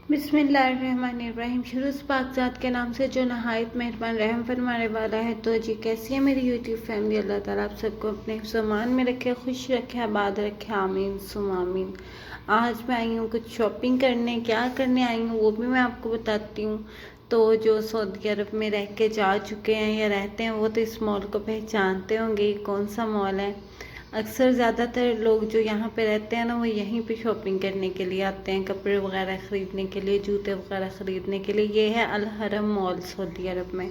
बिस्मिल्लाहिर्रहमानिर्रहीम। शुरू से पाक के नाम से जो नहायत मेहरबान रहम फरमाने वाला है। तो जी कैसी है मेरी यूट्यूब फैमिली? अल्लाह ताला आप सबको अपने सामान में रखे, खुश रखे, आबाद रखे, आमीन सुम आमीन। आज मैं आई हूँ कुछ शॉपिंग करने। क्या करने आई हूँ वो भी मैं आपको बताती हूँ। तो जो सऊदी अरब में रह के जा चुके हैं या रहते हैं वो तो इस मॉल को पहचानते होंगे। कौन सा मॉल है? अक्सर ज़्यादातर लोग जो यहाँ पे रहते हैं ना वो यहीं पे शॉपिंग करने के लिए आते हैं, कपड़े वगैरह ख़रीदने के लिए, जूते वगैरह ख़रीदने के लिए। ये है अल हरम मॉल सऊदी अरब में।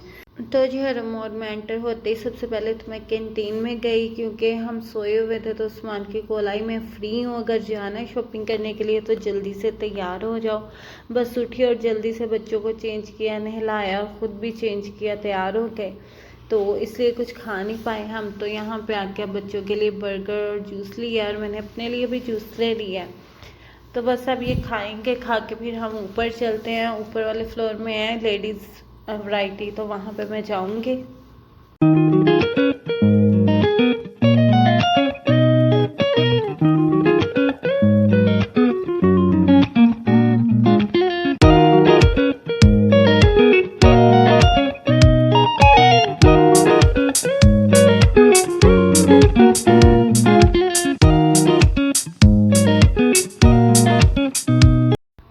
तो जी हरम मॉल में एंटर होते ही सबसे पहले तो मैं कैंटीन में गई, क्योंकि हम सोए हुए थे तो उस्मान की कोलाई में फ़्री हूँ। अगर जाना है शॉपिंग करने के लिए तो जल्दी से तैयार हो जाओ। बस उठी और जल्दी से बच्चों को चेंज किया, नहलाया, ख़ुद भी चेंज किया, तैयार हो गए। तो इसलिए कुछ खा नहीं पाए हम। तो यहाँ पे आके बच्चों के लिए बर्गर और जूस लिया और मैंने अपने लिए भी जूस ले लिया। तो बस अब ये खाएंगे, खा के फिर हम ऊपर चलते हैं। ऊपर वाले फ्लोर में है लेडीज़ वैरायटी, तो वहाँ पे मैं जाऊँगी।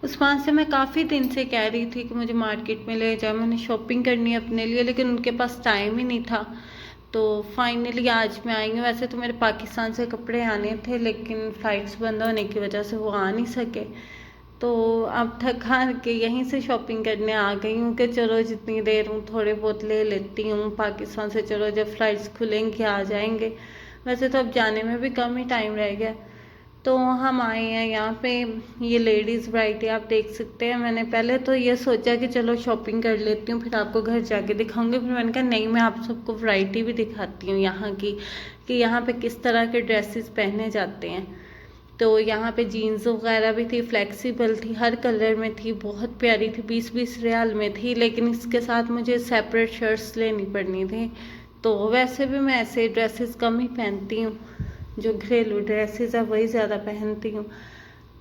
उस्मान से मैं काफ़ी दिन से कह रही थी कि मुझे मार्केट में ले जाए, मैंने शॉपिंग करनी है अपने लिए, लेकिन उनके पास टाइम ही नहीं था। तो फाइनली आज मैं आई हूँ। वैसे तो मेरे पाकिस्तान से कपड़े आने थे, लेकिन फ़्लाइट्स बंद होने की वजह से वो आ नहीं सके। तो अब थक हार के यहीं से शॉपिंग करने आ गई हूँ कि चलो जितनी देर हूँ थोड़े बहुत ले लेती हूँ पाकिस्तान से। चलो जब फ़्लाइट्स खुलेंगे आ जाएंगे। वैसे तो अब जाने में भी कम ही टाइम रह गया। तो हम आए हैं यहाँ पे। ये लेडीज़ वैरायटी आप देख सकते हैं। मैंने पहले तो ये सोचा कि चलो शॉपिंग कर लेती हूँ, फिर आपको घर जाके दिखाऊंगी। फिर मैंने कहा नहीं, मैं आप सबको वैरायटी भी दिखाती हूँ यहाँ की, कि यहाँ पे किस तरह के ड्रेसेस पहने जाते हैं। तो यहाँ पे जीन्स वगैरह भी थी, फ्लेक्सिबल थी, हर कलर में थी, बहुत प्यारी थी। 20-20 रियाल में थी, लेकिन इसके साथ मुझे सेपरेट शर्ट्स लेनी पड़नी थी। तो वैसे भी मैं ऐसे ड्रेसेस कम ही पहनती हूँ, जो घरेलू ड्रेसेस है वही ज़्यादा पहनती हूँ।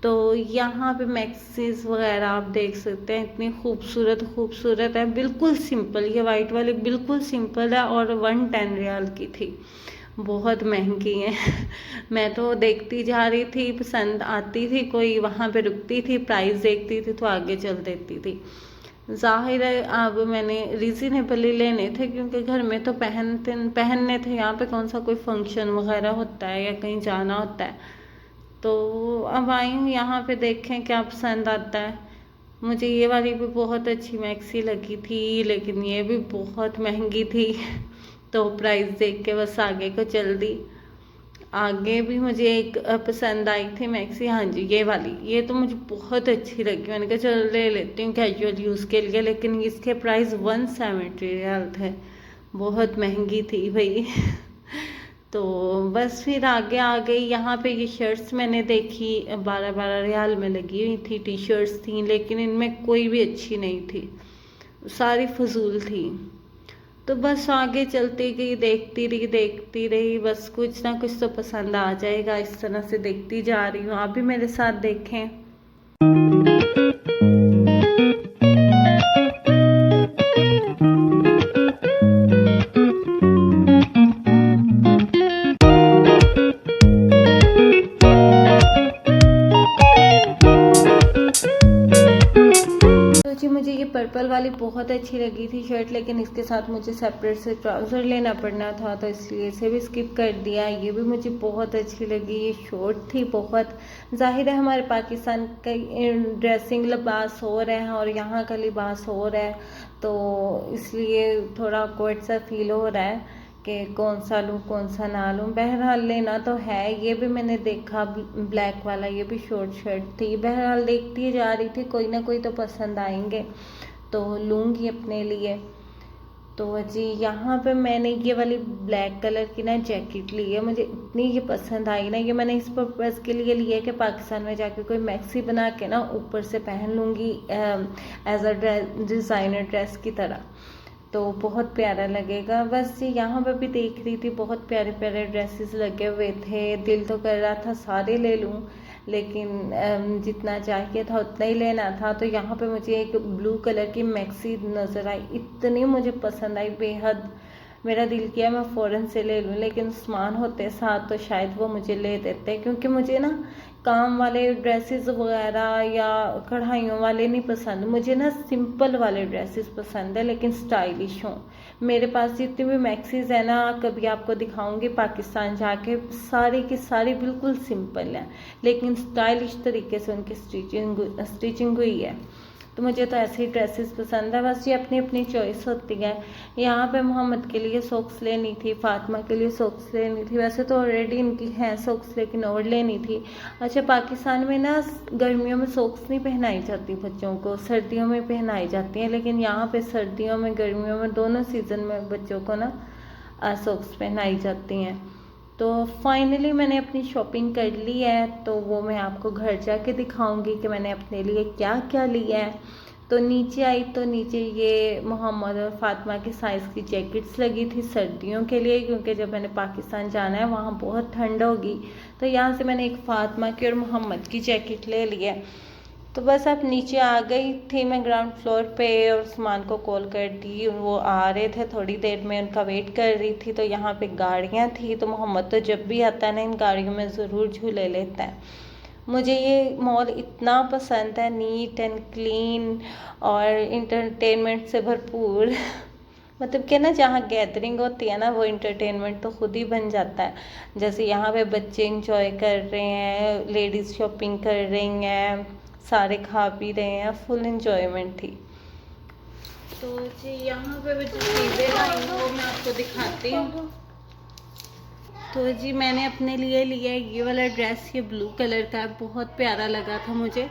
तो यहाँ पे मैक्सीज वगैरह आप देख सकते हैं, इतनी खूबसूरत खूबसूरत है। बिल्कुल सिंपल, ये वाइट वाली बिल्कुल सिंपल है और 110 रियाल की थी। बहुत महंगी है। मैं तो देखती जा रही थी, पसंद आती थी कोई वहाँ पे रुकती थी, प्राइस देखती थी तो आगे चल देती थी। ज़ाहिर है अब मैंने रीज़नेबल ही लेने थे, क्योंकि घर में तो पहनने थे। यहाँ पे कौन सा कोई फंक्शन वगैरह होता है या कहीं जाना होता है। तो अब आई हूँ यहाँ पे, देखें क्या पसंद आता है। मुझे ये वाली भी बहुत अच्छी मैक्सी लगी थी, लेकिन ये भी बहुत महंगी थी। तो प्राइस देख के बस आगे को चल दी। आगे भी मुझे एक पसंद आई थी मैक्सी, हाँ जी ये वाली, ये तो मुझे बहुत अच्छी लगी। मैंने कहा चलो ले लेती हूँ कैजुअल यूज़ के लिए, लेकिन इसके प्राइस 170 रियाल थे। बहुत महंगी थी भाई। तो बस फिर आगे आ गई। यहाँ पे ये शर्ट्स मैंने देखी 12-12 रियाल में लगी हुई थी, टी शर्ट्स थी, लेकिन इनमें कोई भी अच्छी नहीं थी, सारी फजूल थी। तो बस आगे चलती गई, देखती रही, बस कुछ ना कुछ तो पसंद आ जाएगा। इस तरह से देखती जा रही हूँ, आप भी मेरे साथ देखें। तो जी मुझे ये पर्पल वाली बहुत अच्छी लगी थी शर्ट, लेकिन इसके साथ मुझे सेपरेट से ट्राउज़र लेना पड़ना था, तो इसलिए इसे भी स्किप कर दिया। ये भी मुझे बहुत अच्छी लगी, ये शॉर्ट थी बहुत। ज़ाहिर है हमारे पाकिस्तान का ड्रेसिंग लिबास हो रहा है और यहाँ का लिबास हो रहा है, तो इसलिए थोड़ा ऑकवर्ड सा फील हो रहा है कि कौन सा लूँ कौन सा ना लूँ। बहरहाल लेना तो है। ये भी मैंने देखा ब्लैक वाला, ये भी शॉर्ट शर्ट थी। बहरहाल देखती जा रही थी, कोई ना कोई तो पसंद आएंगे तो लूँगी अपने लिए। तो जी यहाँ पे मैंने ये वाली ब्लैक कलर की ना जैकेट ली है। मुझे इतनी ये पसंद आई ना, ये मैंने इस पर्पज़ के लिए लिया है कि पाकिस्तान में जाके कोई मैक्सी बना के ना ऊपर से पहन लूँगी एज अ डिज़ाइनर ड्रेस की तरह, तो बहुत प्यारा लगेगा। बस यहाँ पर भी देख रही थी, बहुत प्यारे प्यारे ड्रेसेस लगे हुए थे। दिल तो कर रहा था सारे ले लूँ, लेकिन जितना चाहिए था उतना ही लेना था। तो यहाँ पे मुझे एक ब्लू कलर की मैक्सी नज़र आई, इतनी मुझे पसंद आई बेहद। मेरा दिल किया मैं फ़ौरन से ले लूँ, लेकिन उस्मान होते साथ तो शायद वो मुझे ले देते, क्योंकि मुझे ना काम वाले ड्रेसेस वगैरह या कढ़ाइयों वाले नहीं पसंद। मुझे ना सिंपल वाले ड्रेसेस पसंद है, लेकिन स्टाइलिश हों। मेरे पास जितनी भी मैक्सीज है ना, कभी आपको दिखाऊंगी पाकिस्तान जाके, सारी की सारी बिल्कुल सिंपल है, लेकिन स्टाइलिश तरीके से उनकी स्टिचिंग हुई है। तो मुझे तो ऐसी ड्रेसेस पसंद है। बस ये अपनी अपनी चॉइस होती है। यहाँ पे मोहम्मद के लिए सॉक्स लेनी थी, फातिमा के लिए सॉक्स लेनी थी। वैसे तो ऑलरेडी इनकी हैं सॉक्स, लेकिन और लेनी थी। अच्छा, पाकिस्तान में ना गर्मियों में सॉक्स नहीं पहनाई जाती बच्चों को, सर्दियों में पहनाई जाती हैं। लेकिन यहाँ पे सर्दियों में गर्मियों में दोनों सीज़न में बच्चों को ना सॉक्स पहनाई जाती हैं। तो फाइनली मैंने अपनी शॉपिंग कर ली है, तो वो मैं आपको घर जाके दिखाऊंगी कि मैंने अपने लिए क्या क्या लिया है। तो नीचे आई तो नीचे ये मोहम्मद और फातिमा के साइज़ की जैकेट्स लगी थी सर्दियों के लिए, क्योंकि जब मैंने पाकिस्तान जाना है वहाँ बहुत ठंड होगी। तो यहाँ से मैंने एक फातिमा की और मोहम्मद की जैकेट ले ली है। तो बस अब नीचे आ गई थी मैं ग्राउंड फ्लोर पे, और उस्मान को कॉल कर दी, वो आ रहे थे, थोड़ी देर में उनका वेट कर रही थी। तो यहाँ पे गाड़ियाँ थी, तो मोहम्मद तो जब भी आता है ना इन गाड़ियों में ज़रूर झूले लेता है। मुझे ये मॉल इतना पसंद है, नीट एंड क्लीन और इंटरटेनमेंट से भरपूर मतलब कि ना जहाँ गैदरिंग होती है ना, वो इंटरटेनमेंट तो खुद ही बन जाता है। जैसे यहाँ पे बच्चे इंजॉय कर रहे हैं, लेडीज़ शॉपिंग कर रही हैं, सारे खा पी रहे हैं, फुल इंजॉयमेंट थी। तो जी यहाँ पे जो चीज़ें लाई हूँ वो मैं आपको दिखाती हूँ। तो जी मैंने अपने लिए लिया ये वाला ड्रेस, ये ब्लू कलर का है, बहुत प्यारा लगा था मुझे।